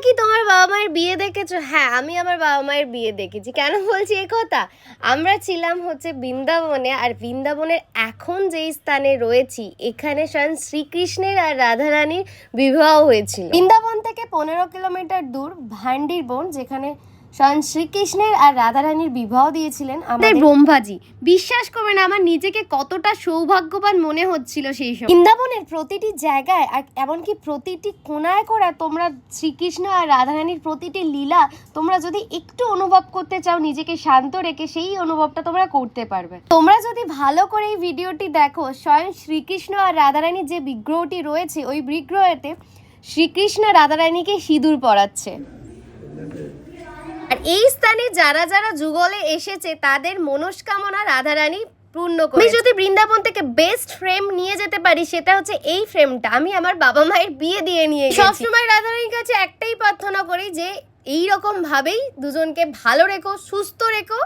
কি তোমার বাবা মায়ের বিয়ে দেখেছো? হ্যাঁ, আমি আমার বাবা মায়ের বিয়ে দেখেছি। কেন বলছি এ কথা? আমরা ছিলাম হচ্ছে বৃন্দাবনে, আর বৃন্দাবনের এখন যেই স্থানে রয়েছি এখানে স্বয়ং শ্রীকৃষ্ণের আর রাধারানীর বিবাহ হয়েছিল। বৃন্দাবন থেকে 15 কিলোমিটার দূর ভান্ডির বন, যেখানে স্বয়ং শ্রীকৃষ্ণের আর রাধারানীর বিবাহ দিয়েছিলেন আমাদের ব্রহ্মাজি। বিশ্বাস করবে না আমার নিজেকে কতটা সৌভাগ্যবান মনে হচ্ছিল সেই সময়। বৃন্দাবনের প্রতিটি জায়গায় আর এমনকি প্রতিটি কোনায় কোনায় তোমরা শ্রীকৃষ্ণ আর রাধারানীর প্রতিটি লীলা তোমরা যদি একটু অনুভব করতে চাও, নিজেকে শান্ত রেখে সেই অনুভবটা তোমরা করতে পারবে। তোমরা যদি ভালো করে এই ভিডিওটি দেখো, স্বয়ং শ্রীকৃষ্ণ আর রাধারানীর যে বিগ্রহটি রয়েছে ওই বিগ্রহেতে শ্রীকৃষ্ণ রাধারানীকে সিঁদুর পরাচ্ছে। আর এই স্থানে যারা যারা যুগলে এসেছে তাদের মনস্কামনা রাধারানী পূর্ণ করে। আমি যদি বৃন্দাবন থেকে বেস্ট ফ্রেম নিয়ে যেতে পারি সেটা হচ্ছে এই ফ্রেমটা। আমি আমার বাবা মায়ের বিয়ে দিয়ে নিয়ে গেছি। সবসময় রাধারানীর কাছে একটাই প্রার্থনা করি যে এই রকম ভাবেই দুজনকে ভালো রেখো, সুস্থ রেখো।